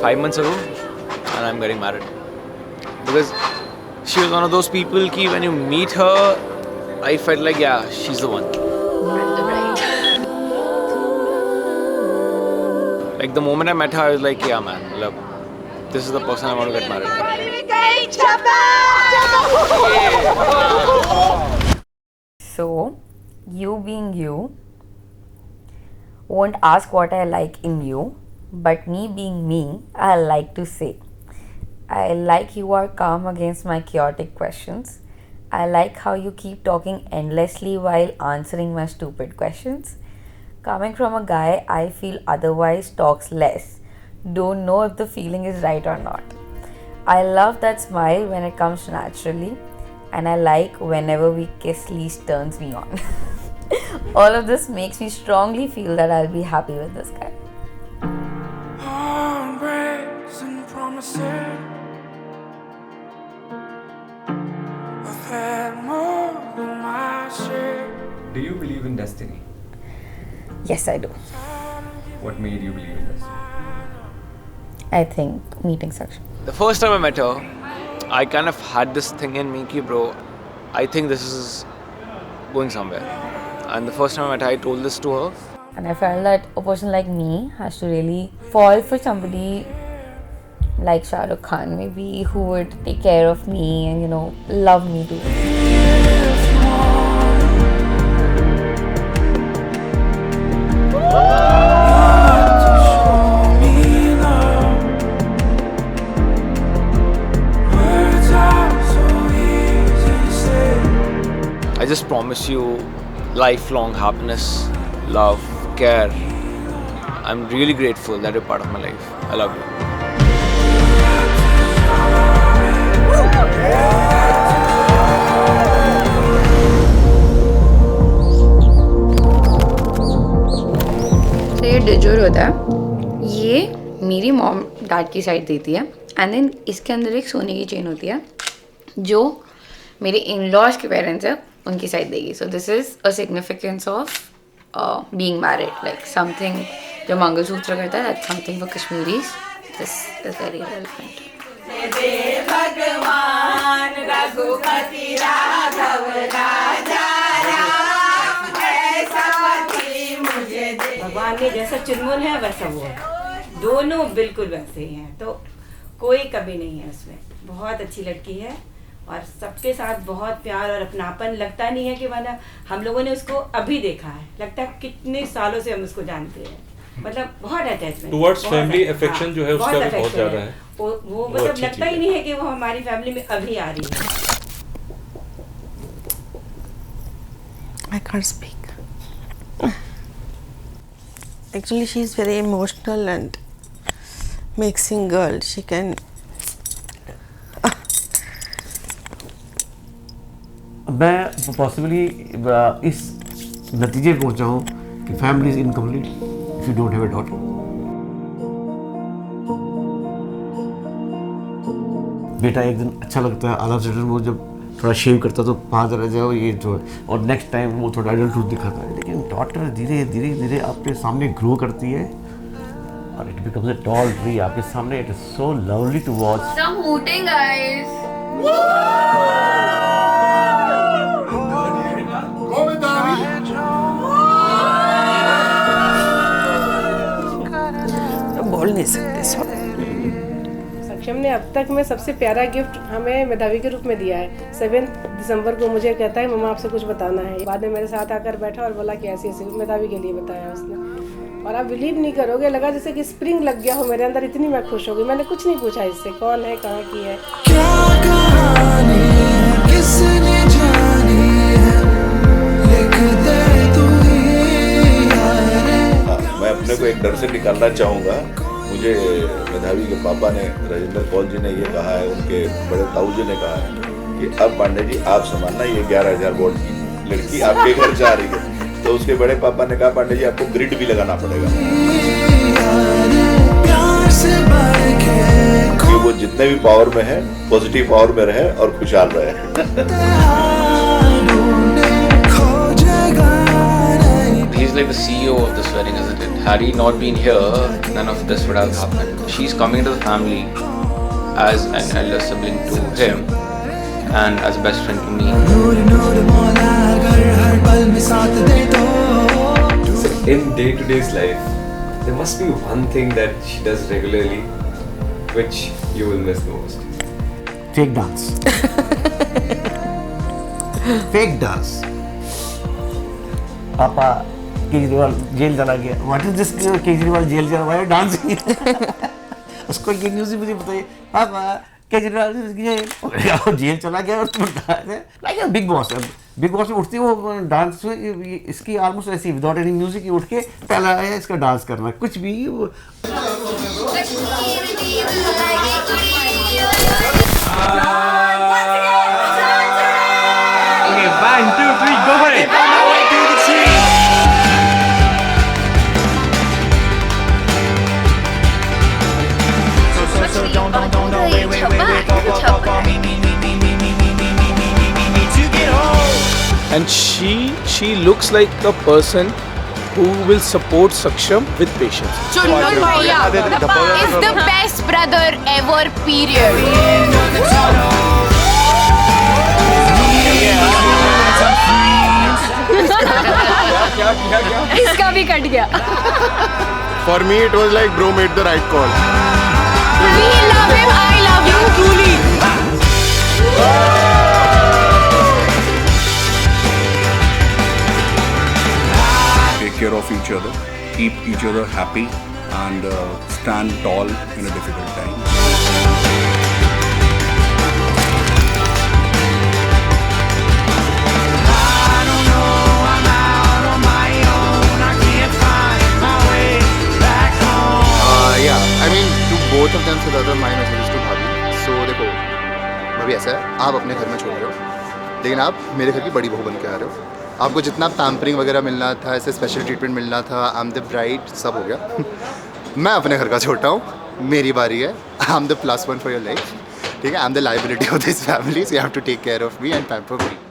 5 months ago, and I'm getting married. Because she was one of those people ki when you meet her, I felt like, yeah, she's the one. Like the moment I met her, I was like, yeah, man, look, this is the person I want to get married to. So, you being you won't ask what I like in you, but me being me, I like to say. I like you are calm against my chaotic questions. I like how you keep talking endlessly while answering my stupid questions. Coming from a guy I feel otherwise talks less. Don't know if the feeling is right or not. I love that smile when it comes naturally, and I like whenever we kiss least turns me on. All of this makes me strongly feel that I'll be happy with this guy. Heartbreaks and promises. I've had more than my share. Do you believe in destiny? Yes, I do. What made you believe in destiny? I think meeting Sakshi. The first time I met her, I kind of had this thing in me ki bro, I think this is going somewhere. And the first time I met her, I told this to her. And I felt that a person like me has to really fall for somebody like Shah Rukh Khan, maybe, who would take care of me and, love me too. I just promise you lifelong happiness, love, care. I'm really grateful that you're part of my life. I love you. तो ये डिजोर होता है, ये मेरी mom dad की side देती है, and then इसके अंदर एक सोने की चेन होती है जो मेरे इन लॉज के पेरेंट्स है उनकी साइड देगी. So this is a significance of being married, like something जो मंगलसूत्र करता है, that's something for Kashmiris. This is very relevant. भगवान रघुपति राघव राजा राम ऐसा पति मुझे दे. भगवान ने जैसा चुनमुन है वैसा वो है, दोनों बिल्कुल वैसे ही हैं, तो कोई कमी नहीं है उसमें. बहुत अच्छी लड़की है और सबके साथ बहुत प्यार और अपनापन. लगता नहीं है कि माना हम लोगों ने उसको अभी देखा है, लगता है कितने सालों से हम उसको जानते हैं. मतलब बहुत अटैचमेंट टुवर्ड्स फैमिली अफेक्शन जो है उसका भी बहुत ज़्यादा है. वो मतलब लगता ही नहीं है कि वो हमारी फैमिली में अभी आ रही है. I can't speak. Actually, she is very emotional and mixing girl. She can. मैं पॉसिबली इस नतीजे पे पहुंचा हूँ कि family is incomplete if you don't have a daughter. बेटा एक दिन अच्छा लगता है, आधा सडन वो जब थोड़ा शेव करता तो बाहर रह जाओ ये जो, और नेक्स्ट टाइम वो थोड़ा एडल्टहुड दिखाता है. लेकिन डॉटर धीरे धीरे धीरे आपके सामने ग्रो करती है और it becomes a tall tree आपके सामने. It is so lovely to watch. Stop hooting, guys. बोल नहीं सकते. सक्षम ने अब तक में सबसे प्यारा गिफ्ट हमें मेधावी के रूप में दिया है. 7 दिसंबर को मुझे कहता है मम्मा आपसे कुछ बताना है. बाद में मेरे साथ आकर बैठा और बोला कि ऐसी ऐसी मेधावी के लिए बताया उसने. और आप बिलीव नहीं करोगे, लगा जैसे कि स्प्रिंग लग गया हो मेरे अंदर. इतनी मैं खुश हो गई. मैंने कुछ नहीं पूछा इससे, कौन है, कहाँ की है. मैं अपने को एक डर से निकालना चाहूँगा. मुझे मेधावी के पापा ने, राजेंद्र कौल जी ने ये कहा है, उनके बड़े ताऊ जी ने कहा है कि अब पांडे जी आप संभालना, ये 11,000 वोट की लड़की आपके घर जा रही है. तो उसके बड़े पापा ने कहा पांडे जी आपको ग्रिड भी लगाना पड़ेगा कि वो जितने भी पावर में है पॉजिटिव पावर में रहे और खुशहाल रहे. He's like the CEO of this wedding, isn't it? Had he not been here, none of this would have happened. She's coming to the family as an elder sibling to him and as a best friend to me. So in day-to-day's life, there must be one thing that she does regularly which you will miss the most. Fake dance. Fake dance. Papa, Kejriwal jail चला गया. What is this Kejriwal jail चला? Why are you dancing? उसको ये news मुझे बताइए. पापा Kejriwal jail चला गया और तुम डांस है. Like a big boss. Big boss में उठती है वो डांस इसकी ऑलमोस्ट ऐसी विदाउट एनी म्यूजिक ही उठ के पहला है इसका डांस करना कुछ भी वो One, two, three, go for it. And she looks like a person who will support Saksham with patience. Chunbul Bhaiya is the best brother ever, period. इसका भी कट गया. For me it was like bro made the right call. We love him, I love you truly. Take care of each other, keep each other happy and stand tall in a difficult time. Yeah, I mean to both of them so the other my message is to भाभी. So देखो भाभी ऐसा है आप अपने घर में छोड़ रहे हो लेकिन आप मेरे घर की बड़ी बहू बन के आ रहे हो. आपको जितना पैम्परिंग वगैरह मिलना था ऐसे स्पेशल ट्रीटमेंट मिलना था आई एम द ब्राइड सब हो गया. मैं अपने घर का छोटा हूँ मेरी बारी है. I am the +1 for your life. ठीक है I am the liability of this family so you have to take care of me and pamper me.